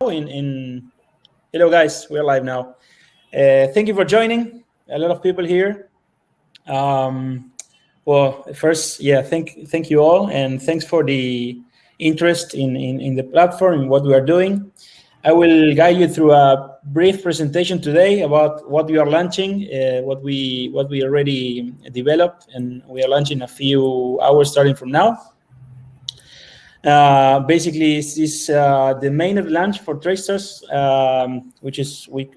Hello guys, we're live now. Thank you for joining. A lot of people here. Well, first, thank you all, and thanks for the interest in the platform and what we are doing. I will guide you through a brief presentation today about what we are launching, what we already developed, and we are launching a few hours starting from now. Basically, this is the mainnet launch for TradeStars, which we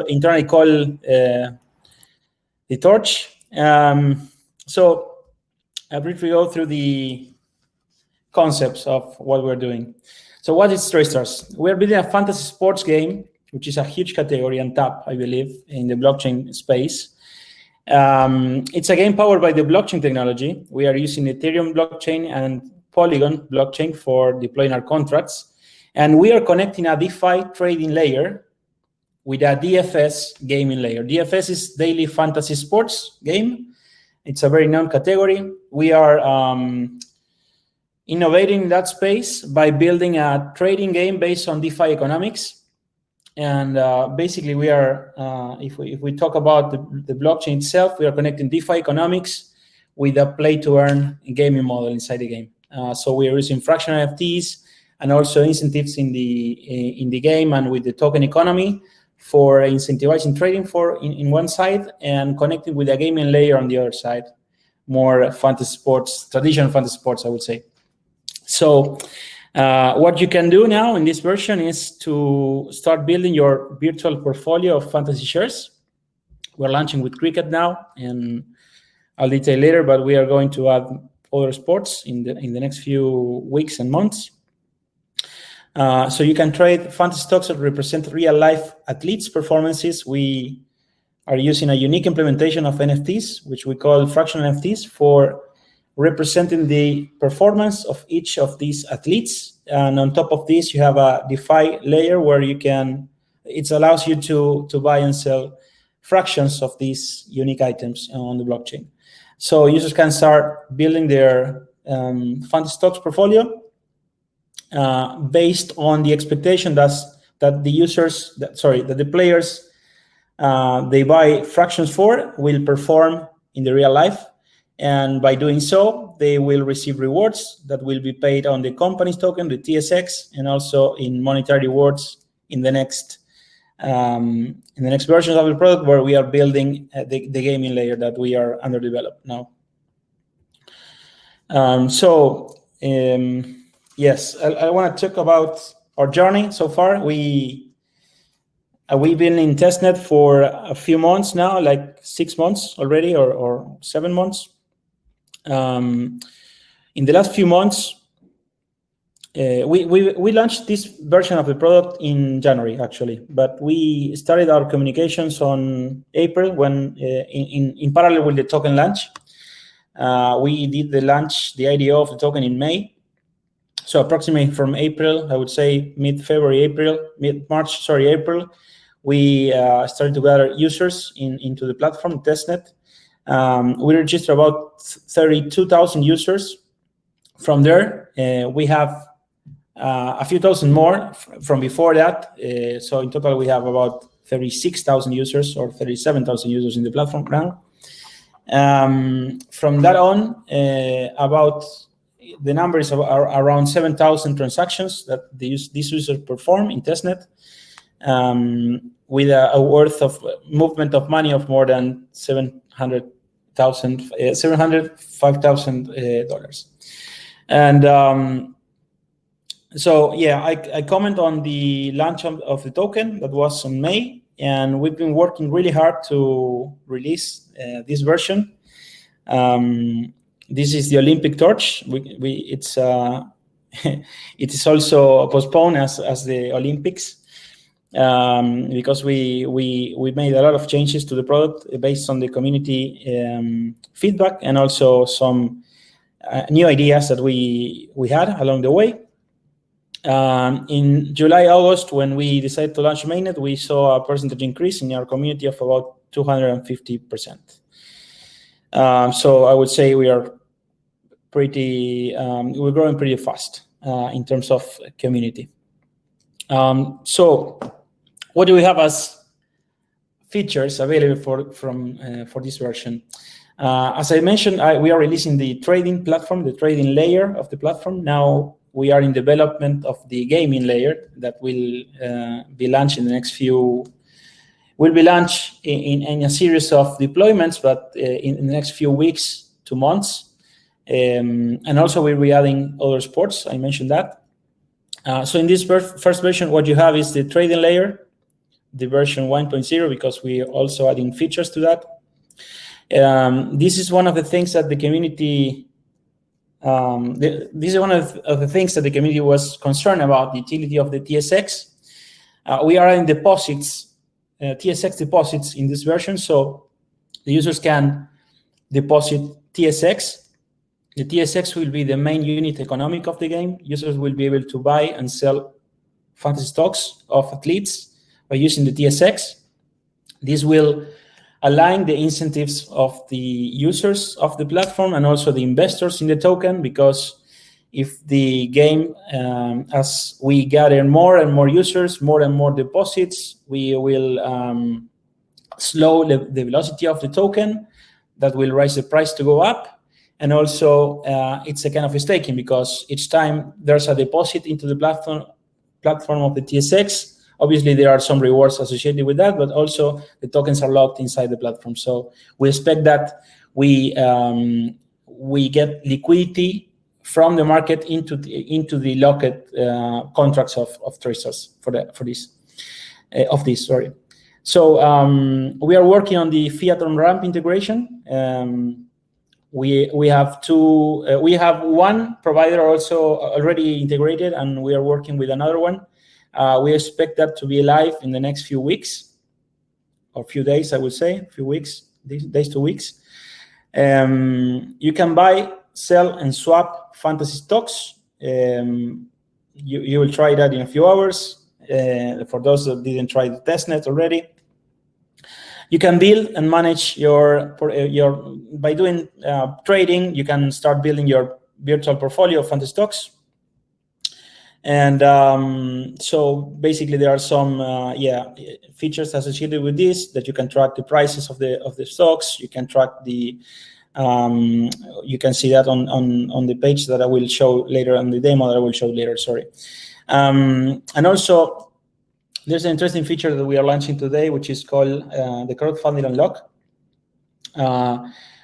internally call the torch. So I'll briefly go through the concepts of what we're doing. So what is TradeStars? We're building a fantasy sports game, which is a huge category and top, I believe, in the blockchain space. It's a game powered by the blockchain technology. We are using Ethereum blockchain and Polygon blockchain for deploying our contracts. And we are connecting a DeFi trading layer with a DFS gaming layer. DFS is daily fantasy sports game. It's a very known category. We are innovating in that space by building a trading game based on DeFi economics. And basically, we are, if we talk about the blockchain itself, we are connecting DeFi economics with a play-to-earn gaming model inside the game. So we are using fractional NFTs and also incentives in the game and with the token economy for incentivizing trading in one side and connecting with a gaming layer on the other side. More fantasy sports, traditional fantasy sports, I would say. So what you can do now in this version is to start building your virtual portfolio of fantasy shares. We're launching with cricket now, and I'll detail later, but we are going to add other sports in the next few weeks and months. So you can trade fantasy stocks that represent real-life athletes' performances. We are using a unique implementation of NFTs, which we call fractional NFTs, for representing the performance of each of these athletes. And on top of this, you have a DeFi layer where it allows you to buy and sell fractions of these unique items on the blockchain. So users can start building their fantasy stocks portfolio based on the expectation that the players they buy fractions for will perform in the real life. And by doing so, they will receive rewards that will be paid on the company's token, the TSX, and also in monetary rewards in the next version of the product, where we are building the gaming layer that we are under developed now. Yes, I want to talk about our journey so far. We've been in testnet for a few months now, like 6 months already, or 7 months. In the last few months, we launched this version of the product in January, actually, but we started our communications on April when, in parallel with the token launch. We did the IDO of the token in May. So approximately from April, I would say mid-March, April, we started to gather users into the platform, testnet. We registered about 32,000 users. From there, we have a few thousand more from before that. So in total, we have about 36,000 users or 37,000 users in the platform now. From that on, about the numbers are around 7,000 transactions that these users perform in testnet, with a worth of movement of money of more than $705,000. And I comment on the launch of the token that was in May, and we've been working really hard to release this version. This is the Olympic torch. It is also postponed as the Olympics, because we made a lot of changes to the product based on the community feedback, and also some new ideas that we had along the way. In July, August, when we decided to launch mainnet, we saw a percentage increase in our community of about 250%. So I would say we're growing pretty fast in terms of community. So what do we have as features available for this version? As I mentioned, we are releasing the trading platform, the trading layer of the platform. Now we are in development of the gaming layer that will be launched in the next few. Will be launched in a series of deployments, but in the next few weeks to months. And also we'll be adding other sports. I mentioned that. So in this first version, what you have is the trading layer, the version 1.0, because we are also adding features to that. This is one of the things that the community. This is one of the things that the community was concerned about, the utility of the TSX. We are adding deposits, TSX deposits in this version, so the users can deposit TSX. The TSX will be the main unit economic of the game. Users will be able to buy and sell fantasy stocks of athletes by using the TSX. This will align the incentives of the users of the platform and also the investors in the token, because if the game, as we gather more and more users, more and more deposits, we will slow the velocity of the token. That will raise the price to go up. And also, it's a kind of a staking, because each time there's a deposit into the platform of the TSX, obviously there are some rewards associated with that, but also the tokens are locked inside the platform. So we expect that we get liquidity from the market into the locked contracts of TradeStars for this. Sorry. So we are working on the fiat on ramp integration. We have two. We have one provider also already integrated, and we are working with another one. We expect that to be live in the next few weeks, or few days, I would say, a few weeks, days to weeks. You can buy, sell, and swap fantasy stocks. You will try that in a few hours. For those that didn't try the testnet already. You can build and manage your by doing trading. You can start building your virtual portfolio of fantasy stocks. And so basically, there are some features associated with this, that you can track the prices of the stocks. You can track the you can see that on the page that I will show later, on the demo that I will show later. Sorry, and also. There's an interesting feature that we are launching today, which is called the crowdfunding unlock.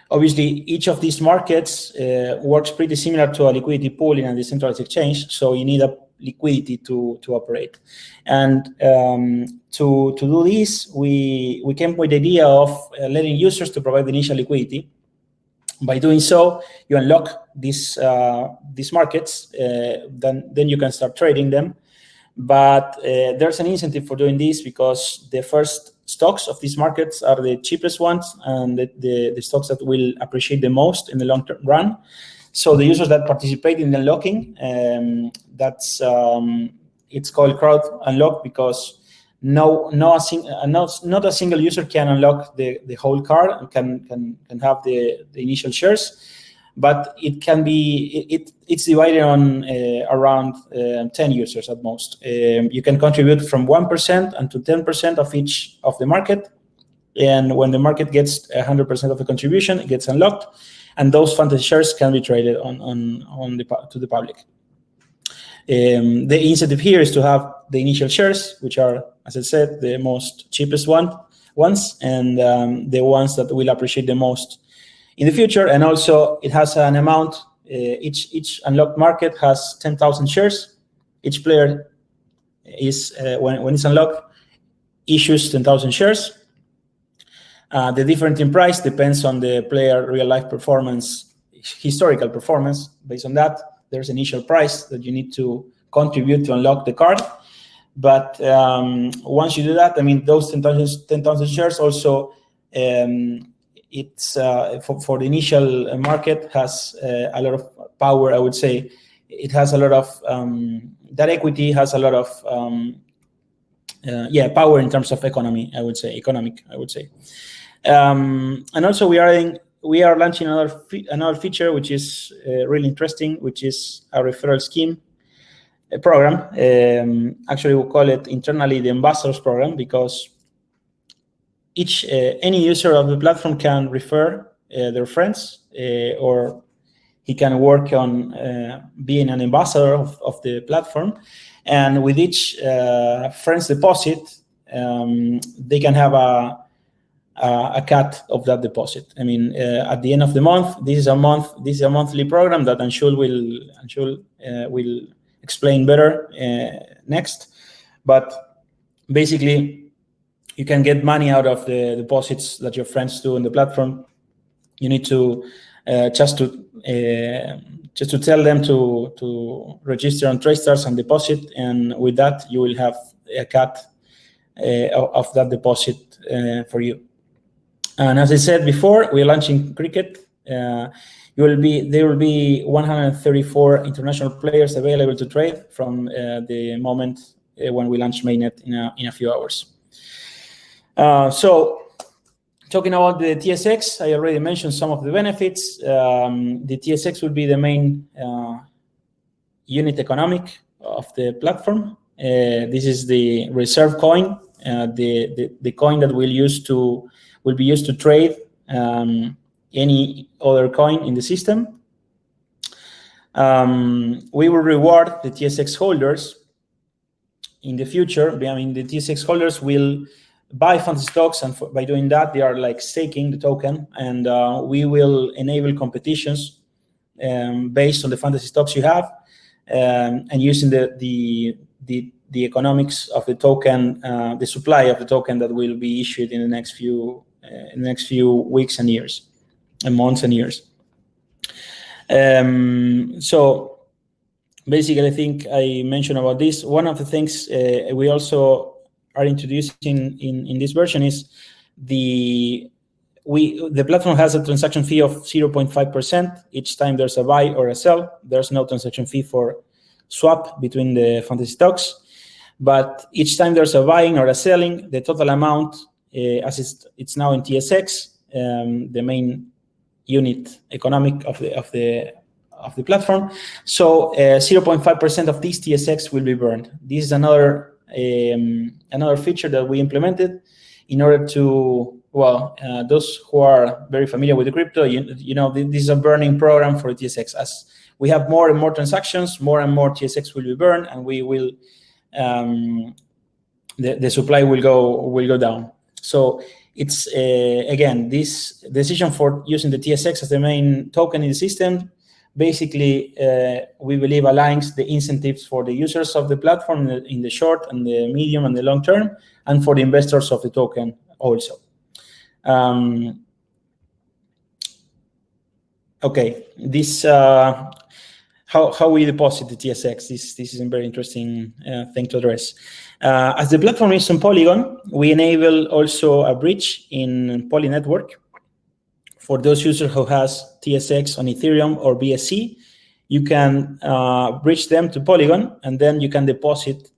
Obviously, each of these markets works pretty similar to a liquidity pool in a decentralized exchange, so you need a liquidity to operate. And to do this, we came with the idea of letting users to provide the initial liquidity. By doing so, you unlock these markets, then you can start trading them. But there's an incentive for doing this, because the first stocks of these markets are the cheapest ones and the stocks that will appreciate the most in the long run. So the users that participate in the unlocking, it's called crowd unlock, because not a single user can unlock the whole card and can have the initial shares. But it can be it's divided on around 10 users at most. You can contribute from 1% and to 10% of each of the market, and when the market gets 100% of the contribution, it gets unlocked, and those fantasy shares can be traded to the public. The incentive here is to have the initial shares, which are, as I said, the most cheapest ones, and the ones that will appreciate the most in the future. And also it has an amount, each unlocked market has 10,000 shares. Each player is, when it's unlocked, issues 10,000 shares. The difference in price depends on the player real-life performance, historical performance. Based on that, there's an initial price that you need to contribute to unlock the card. But once you do that, I mean, those 10,000 shares also, it's for the initial market has a lot of power. I would say it has a lot of that equity has a lot of power in terms of economic. I would say, and also we are launching another feature which is really interesting, which is a referral scheme. program. Actually, we call it internally the ambassadors program, because any user of the platform can refer their friends, or he can work on being an ambassador of the platform. And with each friend's deposit, they can have a cut of that deposit. I mean, at the end of the month, this is a monthly program that Anshul will explain better next. But basically, you can get money out of the deposits that your friends do on the platform. You need to just to tell them to register on TradeStars and deposit, and with that you will have a cut of that deposit for you. And as I said before, we're launching Cricket. There will be 134 international players available to trade from the moment when we launch Mainnet in a few hours. So, talking about the TSX, I already mentioned some of the benefits. The TSX will be the main unit economic of the platform. This is the reserve coin, the coin that will be used to trade any other coin in the system. We will reward the TSX holders in the future. I mean, the TSX holders will buy fantasy stocks, and by doing that, they are like staking the token, and we will enable competitions based on the fantasy stocks you have, and using the economics of the token, the supply of the token that will be issued in the next few weeks and years, and months and years. So basically, I think I mentioned about this. One of the things we also are introducing in this version is the platform has a transaction fee of 0.5% each time there's a buy or a sell. There's no transaction fee for swap between the fantasy stocks, but each time there's a buying or a selling, the total amount, as it's now in TSX, the main unit economic of the platform. So 0.5% of these TSX will be burned. This is another feature that we implemented in order to, those who are very familiar with the crypto, you know, this is a burning program for TSX. As we have more and more transactions, more and more TSX will be burned, and we will the supply will go down. So it's again, this decision for using the TSX as the main token in the system, basically, we believe aligns the incentives for the users of the platform in the short and the medium and the long term, and for the investors of the token also. Okay, this how we deposit the TSX. This is a very interesting thing to address. As the platform is on Polygon, we enable also a bridge in Poly network. For those users who has TSX on Ethereum or BSC, you can bridge them to Polygon, and then you can deposit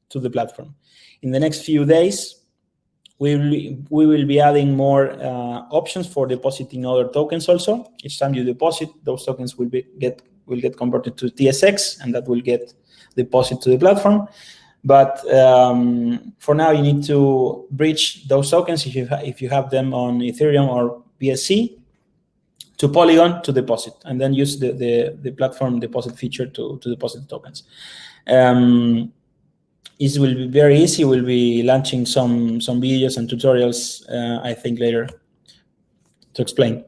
to the platform. In the next few days, we will be adding more options for depositing other tokens also. Each time you deposit, those tokens will get converted to TSX, and that will get deposited to the platform. But for now, you need to bridge those tokens if you have them on Ethereum or BSC to Polygon to deposit, and then use the platform deposit feature to deposit the tokens. It will be very easy. We'll be launching some videos and tutorials, I think, later to explain.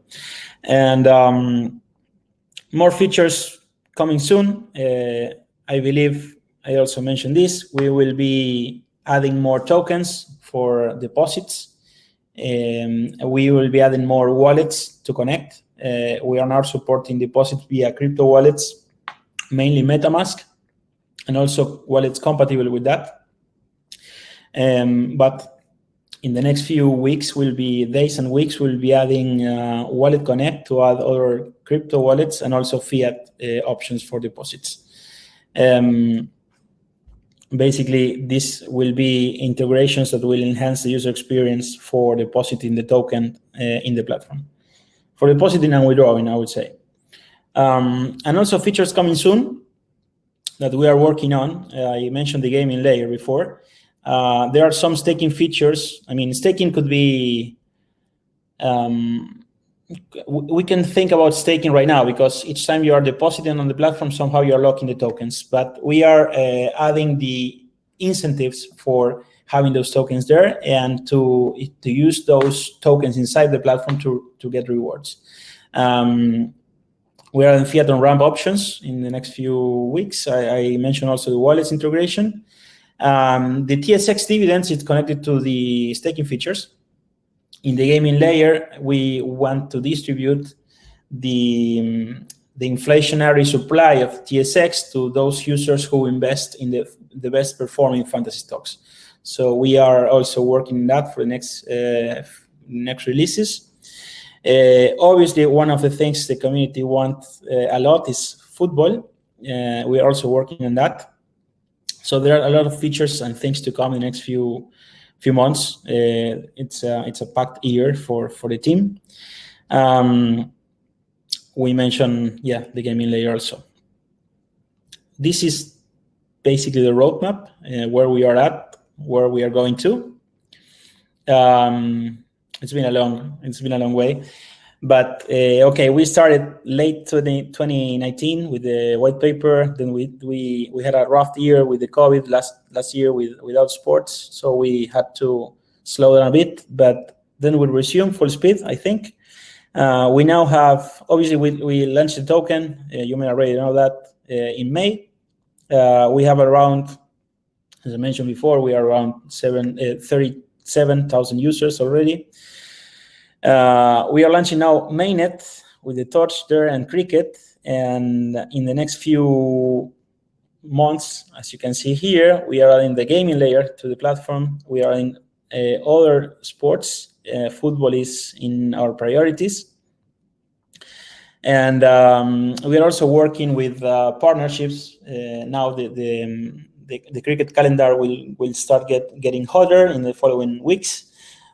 And more features coming soon. I believe I also mentioned this. We will be adding more tokens for deposits. We will be adding more wallets to connect. We are now supporting deposits via crypto wallets, mainly MetaMask, and also wallets compatible with that. But in the next few weeks, days and weeks, we'll be adding Wallet Connect to add other crypto wallets, and also fiat options for deposits. Basically, this will be integrations that will enhance the user experience for depositing the token in the platform. For depositing and withdrawing, I would say. And also features coming soon. that we are working on. You mentioned the gaming layer before. There are some staking features. I mean, staking could be, we can think about staking right now, because each time you are depositing on the platform, somehow you are locking the tokens. But we are adding the incentives for having those tokens there, and to use those tokens inside the platform to get rewards. We are in fiat on ramp options in the next few weeks. I mentioned also the wallets integration. The TSX dividends is connected to the staking features. In the gaming layer, we want to distribute the inflationary supply of TSX to those users who invest in the best performing fantasy stocks. So we are also working on that for the next releases. Obviously, one of the things the community wants a lot is football. We are also working on that. So there are a lot of features and things to come in the next few months. It's a packed year for the team. We mentioned, the gaming layer also. This is basically the roadmap, where we are at, where we are going to. It's been a long way, but okay. We started late 2019 with the white paper. Then we had a rough year with the COVID last year without sports, so we had to slow down a bit. But then we'll resume full speed, I think. We now have, obviously, we launched the token. You may already know that in May. We have around, as I mentioned before, we are around 37,000 users already. We are launching now Mainnet with the Torch there and Cricket, and in the next few months, as you can see here, we are in the gaming layer to the platform. We are in other sports. Football is in our priorities, and we are also working with partnerships. Now the cricket calendar will start getting hotter in the following weeks.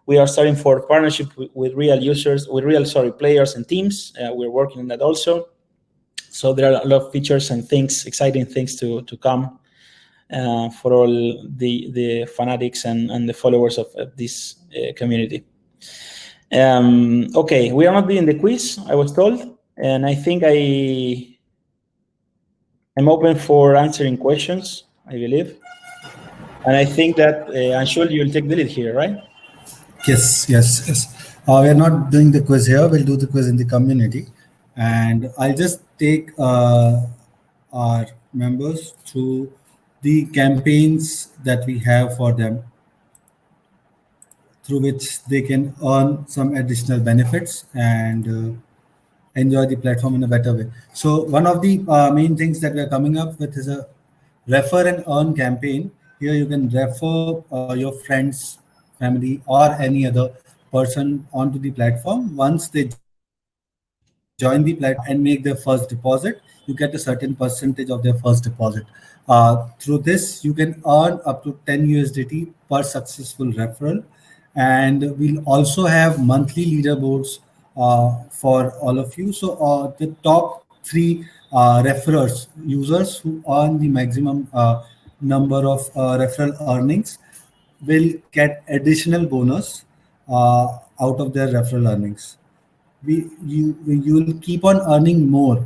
We are starting for partnership with real players and teams. We're working on that also. So there are a lot of features and things, exciting things to come for all the fanatics and the followers of this community. Okay, we are not doing the quiz, I was told, and I think I'm open for answering questions, I believe. And I think that, Anshul, you'll take the lead here, right? Yes. We are not doing the quiz here. We'll do the quiz in the community. And I'll just take our members through the campaigns that we have for them, through which they can earn some additional benefits and enjoy the platform in a better way. So one of the main things that we're coming up with is a refer and earn campaign. Here you can refer your friends, family, or any other person onto the platform. Once they join the platform and make their first deposit, you get a certain percentage of their first deposit. Through this, you can earn up to 10 USDT per successful referral. And we'll also have monthly leaderboards for all of you. So the top 3 referrers, users who earn the maximum number of referral earnings, will get additional bonus out of their referral earnings. You will keep on earning more.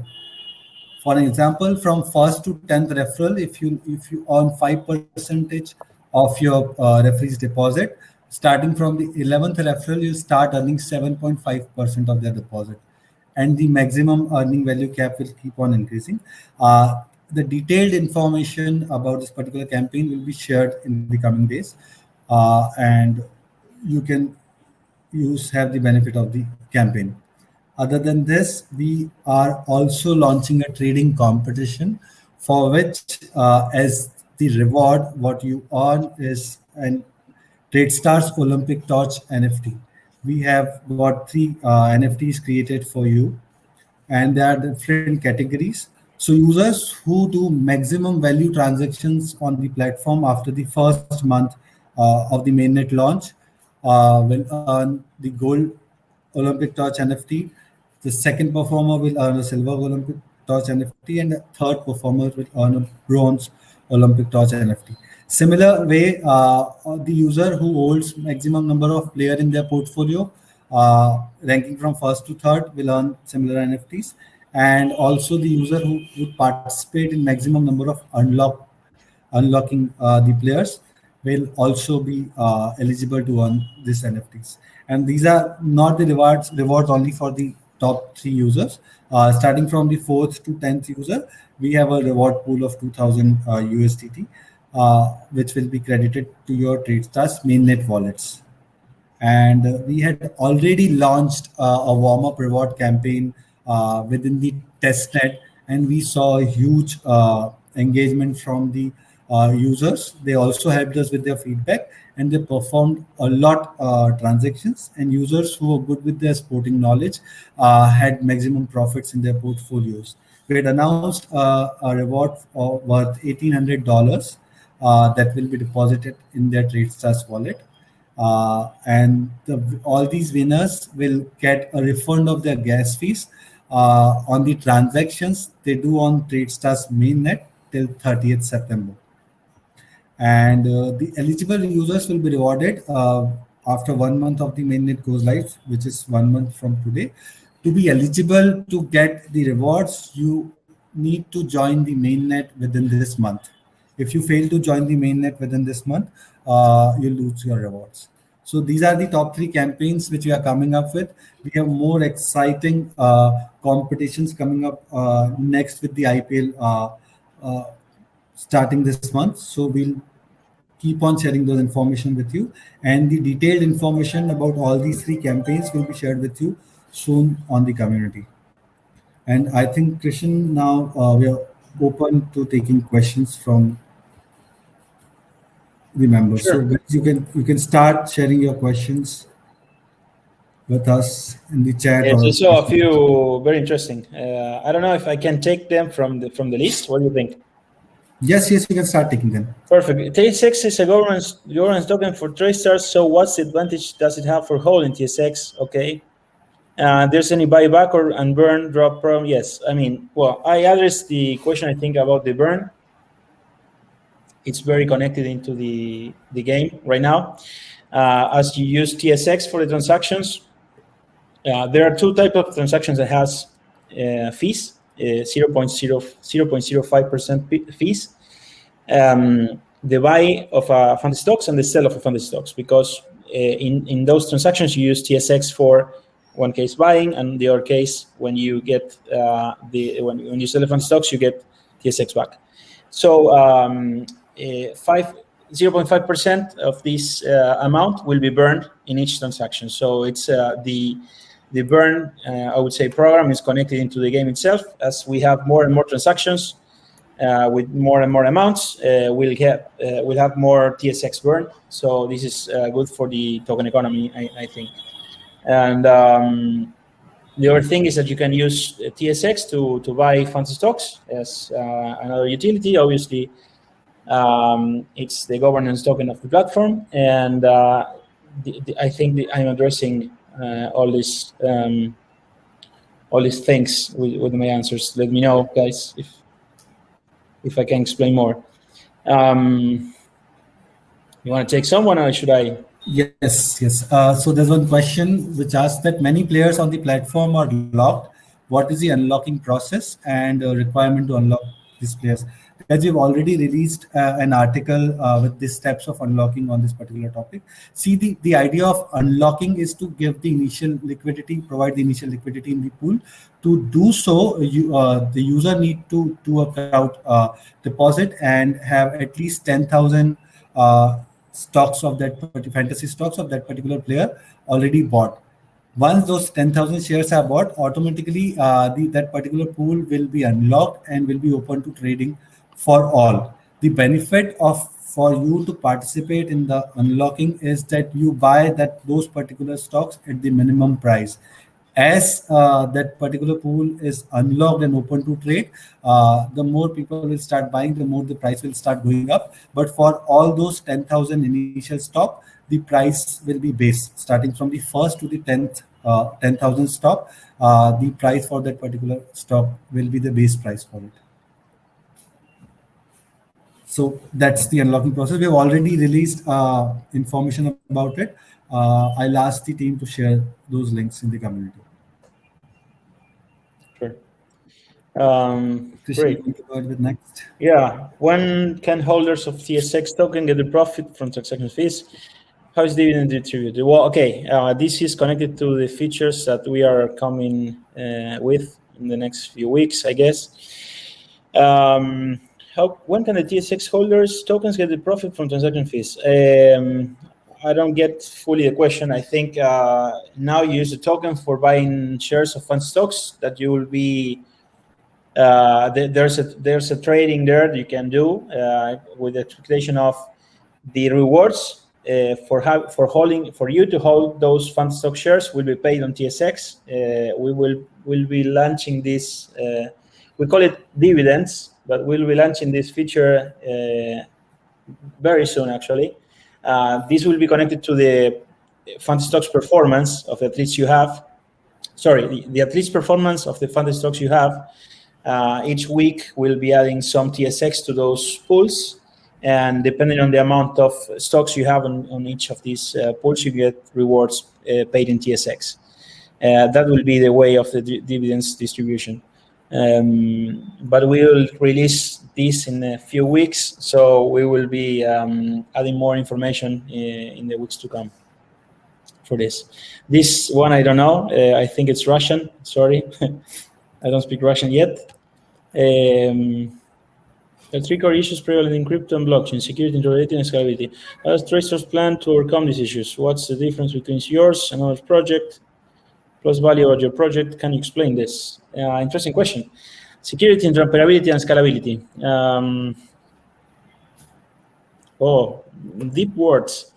For example, from first to 10th referral, if you earn 5% of your referee's deposit, starting from the 11th referral, you start earning 7.5% of their deposit, and the maximum earning value cap will keep on increasing. The detailed information about this particular campaign will be shared in the coming days, and you can have the benefit of the campaign. Other than this, we are also launching a trading competition, for which, as the reward, what you earn is an TradeStars Olympic Torch NFT. We have got 3 NFTs created for you, and there are different categories. So users who do maximum value transactions on the platform after the first month of the mainnet launch will earn the gold Olympic Torch NFT. The second performer will earn a silver Olympic torch NFT, and the third performer will earn a bronze Olympic torch NFT. Similar way, the user who holds maximum number of player in their portfolio, ranking from first to third, will earn similar NFTs. And also the user who would participate in maximum number of unlocking the players will also be eligible to earn these NFTs. And these are not the rewards only for the top three users. Starting from the fourth to 10th user, we have a reward pool of 2000 USDT, which will be credited to your TradeStars mainnet wallets. And we had already launched a warm-up reward campaign within the testnet, and we saw a huge engagement from the users. They also helped us with their feedback, and they performed a lot transactions, and users who were good with their sporting knowledge had maximum profits in their portfolios. We had announced a reward worth $1,800 that will be deposited in their TradeStars wallet. All these winners will get a refund of their gas fees on the transactions they do on TradeStars mainnet till 30th September. And the eligible users will be rewarded after 1 month of the mainnet goes live, which is 1 month from today. To be eligible to get the rewards, you need to join the mainnet within this month. If you fail to join the mainnet within this month, you lose your rewards. So these are the top three campaigns which we are coming up with. We have more exciting competitions coming up next with the IPL starting this month. So we'll keep on sharing those information with you. And the detailed information about all these three campaigns will be shared with you soon on the community. And I think, Krishan, now we are open to taking questions from the members. Sure. So you can start sharing your questions with us in the chat. Yes, I saw a few very interesting. I don't know if I can take them from the list. What do you think? Yes, you can start taking them. Perfect. TSX is a governance token for TradeStars. So what's the advantage does it have for holding TSX? Okay. There's any buyback or and burn drop problem? Yes. I mean, well, I addressed the question, I think, about the burn. It's very connected into the game right now. As you use TSX for the transactions, there are two types of transactions that has fees, 0.05% fees. The buy of funded stocks and the sell of funded stocks, because in those transactions you use TSX for one case buying, and the other case when you get when you sell the funded stocks you get TSX back. So 0.5% of this amount will be burned in each transaction. So it's the burn, I would say, program is connected into the game itself. As we have more and more transactions with more and more amounts, we'll have more TSX burn. So this is good for the token economy, I think. And the other thing is that you can use TSX to buy fancy stocks as another utility. Obviously, it's the governance token of the platform, and I think I'm addressing all these things with my answers. Let me know, guys, if I can explain more. You want to take someone, or should I? Yes. So there's one question which asks that many players on the platform are locked. What is the unlocking process and requirement to unlock these players? As we've already released an article with the steps of unlocking on this particular topic. See, the idea of unlocking is to give the initial liquidity, provide the initial liquidity in the pool. To do so, the user need to do a crowd deposit and have at least 10,000 stocks of that fantasy stocks of that particular player already bought. Once those 10,000 shares are bought, automatically that particular pool will be unlocked and will be open to trading for all. The benefit for you to participate in the unlocking is that you buy those particular stocks at the minimum price. As that particular pool is unlocked and open to trade, the more people will start buying, the more the price will start going up. But for all those 10,000 initial stock, the price will be base, starting from the 1st to the 10th 10,000 stock, the price for that particular stock will be the base price for it. So that's the unlocking process. We have already released information about it. I'll ask the team to share those links in the community. Sure. Krishna, Great. you want to go ahead with next? Yeah. When can holders of TSX token get the profit from transaction fees? How is dividend distributed? Well, okay. This is connected to the features that we are coming with in the next few weeks, I guess. When can the TSX holders tokens get the profit from transaction fees? I don't get fully the question. I think now you use the token for buying shares of fund stocks that you will be. There's a trading there that you can do with the expectation of the rewards for you to hold those fund stock shares will be paid on TSX. We'll be launching this. We call it dividends, but we'll be launching this feature very soon. Actually, this will be connected to the fund stocks performance of the athletes you have. Sorry, the athletes performance of the fund stocks you have. Each week we'll be adding some TSX to those pools, and depending on the amount of stocks you have on each of these pools, you get rewards paid in TSX. That will be the way of the dividends distribution. But we will release this in a few weeks, so we will be adding more information in the weeks to come for this. This one I don't know. I think it's Russian. Sorry. I don't speak Russian yet. The three core issues prevalent in crypto and blockchain: security, interoperability, and scalability. How does TradeStars plan to overcome these issues? What's the difference between yours and another project? Plus value of your project. Can you explain this? Interesting question. Security, interoperability, and scalability. Deep words.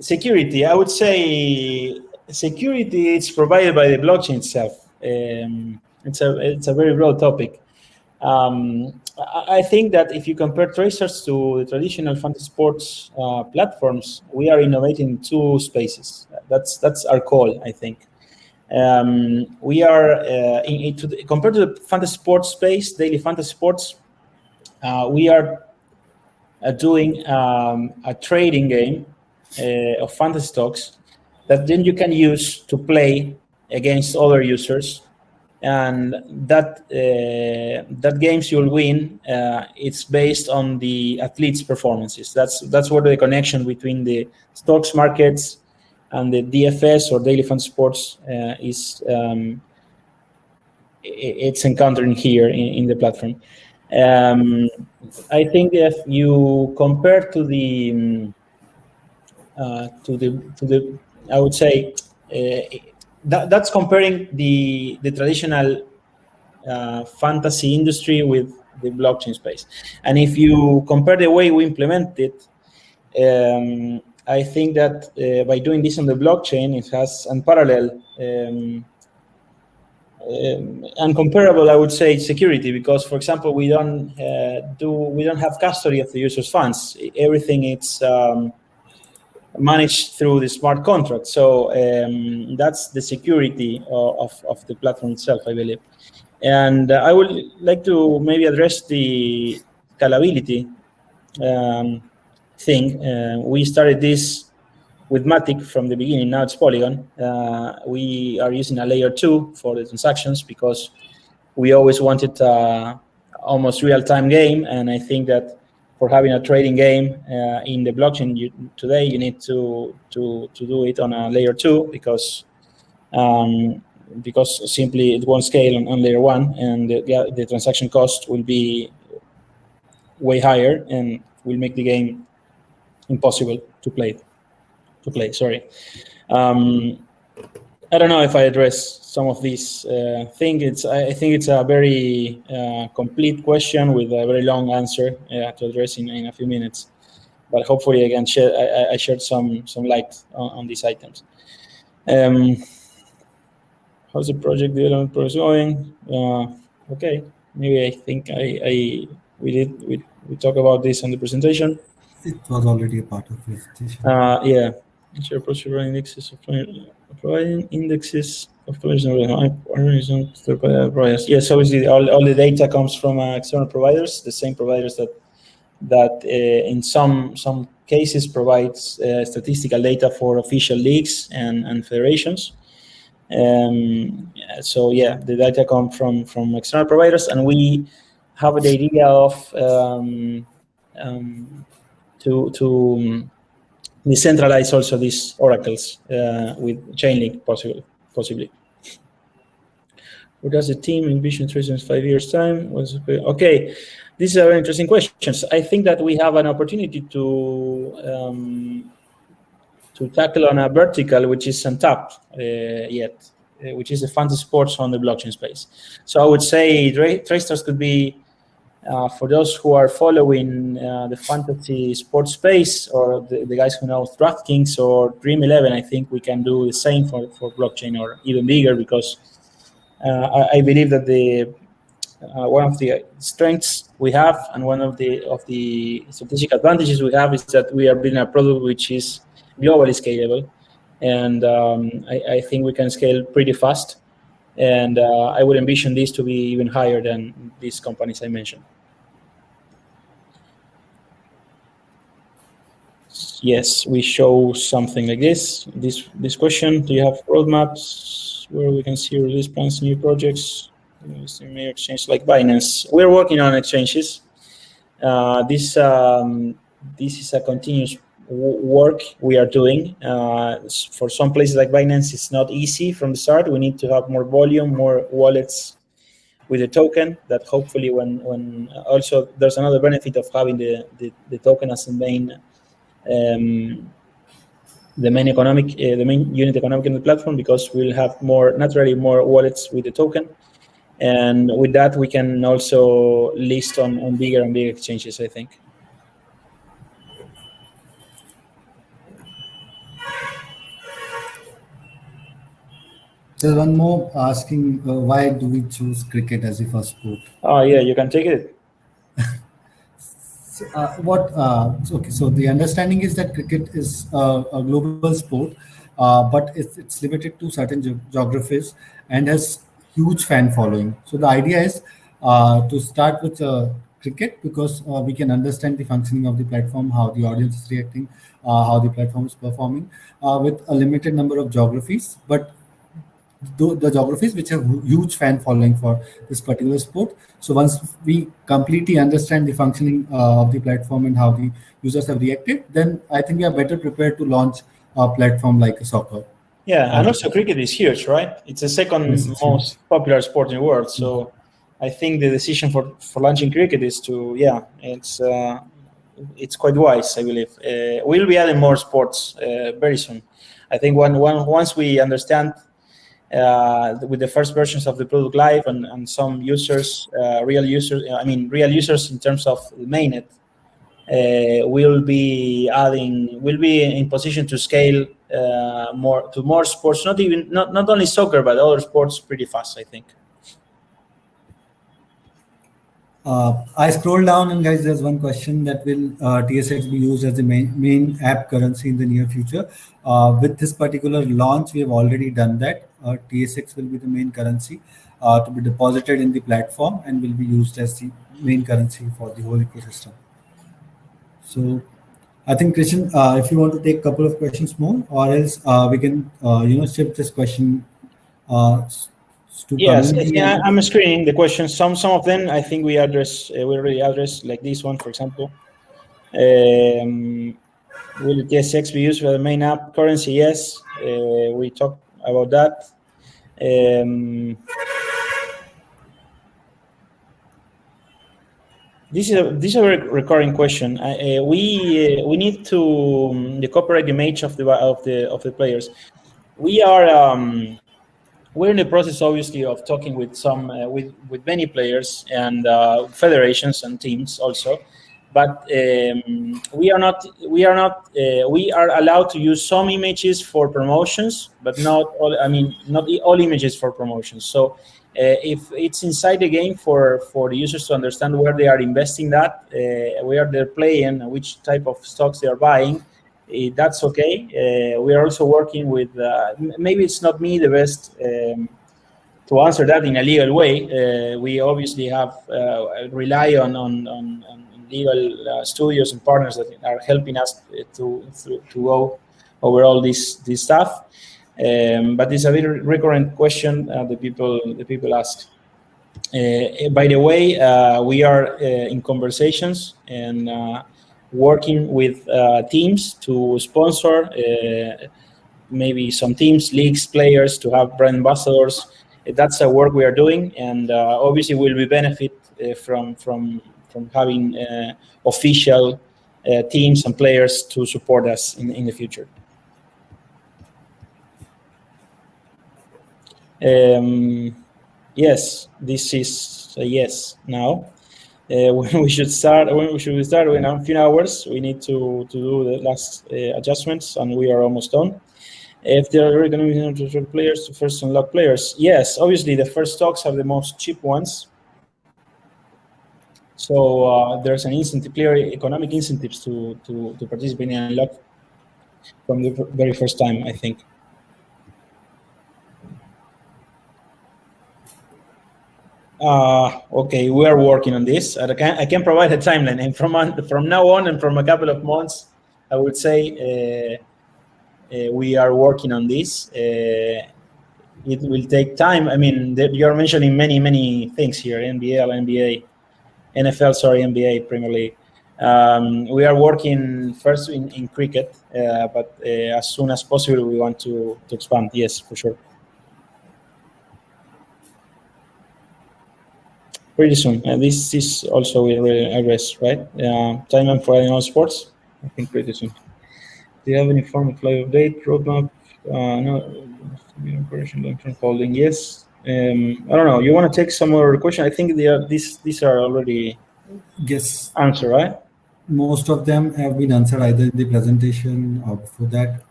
Security. I would say security is provided by the blockchain itself. It's a very broad topic. I think that if you compare TradeStars to the traditional fantasy sports platforms, we are innovating in two spaces. That's our call, I think. We are compared to the fantasy sports space, daily fantasy sports. We are doing a trading game of fantasy stocks that then you can use to play against other users. And that games you'll win, it's based on the athletes' performances. That's where the connection between the stocks markets and the DFS or daily fund sports is. It's encountering here in the platform. I think if you compare to the I would say. That's comparing the traditional fantasy industry with the blockchain space. And if you compare the way we implement it, I think that by doing this on the blockchain, it has unparalleled, uncomparable, I would say, security. Because, for example, we don't have custody of the user's funds. Everything it's managed through the smart contract. So that's the security of the platform itself, I believe. And I would like to maybe address the scalability thing. We started this with Matic from the beginning. Now it's Polygon. We are using a layer 2 for the transactions because we always wanted almost real-time game. And I think that for having a trading game in the blockchain today, you need to do it on a layer 2 because simply it won't scale on layer 1, and the transaction cost will be way higher and will make the game impossible to play. Sorry. I don't know if I address some of these things. I think it's a very complete question with a very long answer to address in a few minutes. But hopefully, again, I shared some light on these items. How's the project development process going? Okay, maybe I think we talked about this on the presentation. It was already a part of the presentation. Yeah. Share providing indexes of providing indexes of players and third providers. Yes, obviously all the data comes from external providers, the same providers that in some cases provides statistical data for official leagues and federations. So yeah, the data come from external providers, and we have the idea of to decentralize also these oracles with Chainlink possibly. What does the team envision trades in 5 years' time? Okay, these are very interesting questions. I think that we have an opportunity to tackle on a vertical which is untapped yet, which is the fantasy sports on the blockchain space. So I would say TradeStars could be, for those who are following the fantasy sports space, or the guys who know DraftKings or Dream11, I think we can do the same for blockchain, or even bigger, because I believe that one of the strengths we have, and one of the strategic advantages we have, is that we are building a product which is globally scalable, and I think we can scale pretty fast. And I would envision this to be even higher than these companies I mentioned. Yes, we show something like this. This question: do you have roadmaps where we can see release plans, new projects? Major exchange like Binance. We're working on exchanges. This is a continuous work we are doing. For some places like Binance, it's not easy from the start. We need to have more volume, more wallets with the token. That hopefully, when also there's another benefit of having the token as the main unit economic in the platform, because we'll have naturally more wallets with the token. And with that, we can also list on bigger and bigger exchanges, I think. There's one more asking, why do we choose cricket as the first sport? Oh, yeah, you can take it. Okay, so the understanding is that cricket is a global sport, but it's limited to certain geographies and has huge fan following. So the idea is to start with cricket, because we can understand the functioning of the platform, how the audience is reacting, how the platform is performing, with a limited number of geographies, but the geographies which have huge fan following for this particular sport. So once we completely understand the functioning of the platform and how the users have reacted, then I think we are better prepared to launch a platform like soccer. Yeah, and also cricket is huge, right? It's the second most popular sport in the world. So I think the decision for launching cricket is it's quite wise, I believe. We'll be adding more sports very soon. I think once we understand with the first versions of the product live, and some users, real users in terms of the mainnet, we'll be in position to scale more sports, not only soccer, but other sports pretty fast, I think. I scroll down, and guys, there's one question: that will TSX be used as the main app currency in the near future? With this particular launch, we have already done that. TSX will be the main currency to be deposited in the platform, and will be used as the main currency for the whole ecosystem. So I think, Christian, if you want to take a couple of questions more, or else we can shift this question Yes, I'm screening the questions. Some of them I think we already addressed, like this one, for example. Will the TSX be used for the main app currency? Yes, we talked about that. This is a very recurring question. We need to the copyright image of the players. We're in the process, obviously, of talking with with many players and federations and teams also, but we are allowed to use some images for promotions, but not all images for promotions. So if it's inside the game for the users to understand where they are investing, where they're playing, which type of stocks they are buying, that's okay. We are also working with, maybe it's not me the best to answer that in a legal way. We obviously have rely on legal studios and partners that are helping us to go over all this stuff. But it's a very recurrent question the people ask. By the way, we are in conversations and working with teams to sponsor maybe some teams, leagues, players to have brand ambassadors. That's a work we are doing, and obviously will be benefit from having official teams and players to support us in the future. Yes, this is a yes now. When we should start? When we should start? In a few hours, we need to do the last adjustments, and we are almost done. If there are going to be players to first unlock players, yes, obviously the first stocks are the most cheap ones. So there's an incentive, clear economic incentives to participate in unlock from the very first time, I think. Okay, we are working on this. I can provide a timeline, and from now on and from a couple of months, I would say we are working on this. It will take time. I mean, you're mentioning many things here: NBL, NBA, NFL, sorry, NBA, Premier League. We are working first in cricket, but as soon as possible, we want to expand. Yes, for sure. Pretty soon. This is also will address, right? Timeline for animal sports. I think pretty soon. Do you have any form of live update roadmap? No. Long-term holding. Yes. I don't know. You want to take some other question? I think these are already answered, right? Most of them have been answered either in the presentation or before that.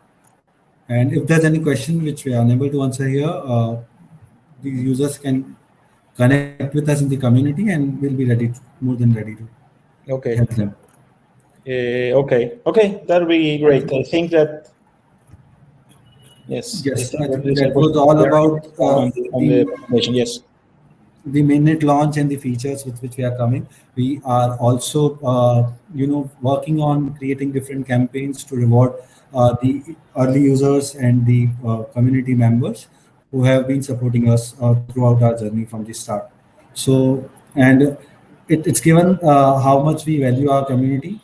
And if there's any question which we are unable to answer here, the users can connect with us in the community, and we'll be more than ready to help them. Okay, that'll be great. I think that yes, that was all about on the presentation. Yes, the mainnet launch and the features with which we are coming. We are also working on creating different campaigns to reward the early users and the community members who have been supporting us throughout our journey from the start. So, and it's given how much we value our community.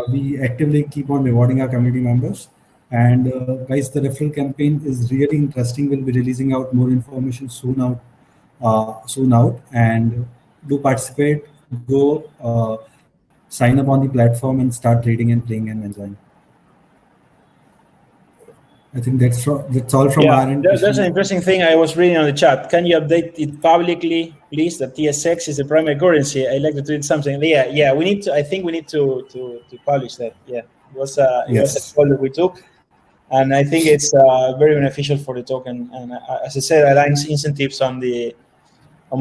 We actively keep on rewarding our community members. And guys, the referral campaign is really interesting. We'll be releasing out more information soon out, and do participate. Go sign up on the platform and start trading and playing and enjoying. I think that's all from our end. There's an interesting thing I was reading on the chat. Can you update it publicly, please? That TSX is the primary currency. I like to tweet something. Yeah. We need to. I think we need to publish that. Yeah, it was a call that we took, and I think it's very beneficial for the token. And as I said, aligns incentives on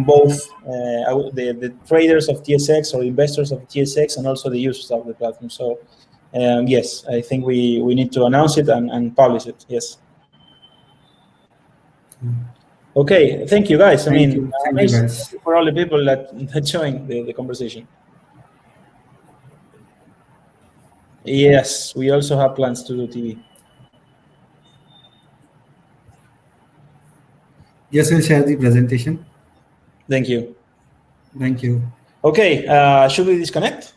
both the traders of TSX or investors of TSX and also the users of the platform. So. Yes, I think we need to announce it and publish it. Yes. Okay, thank you, guys. Thank you guys. For all the people that joined the conversation. Yes, we also have plans to do TV. Yes, we'll share the presentation. Thank you. Thank you. Okay, should we disconnect?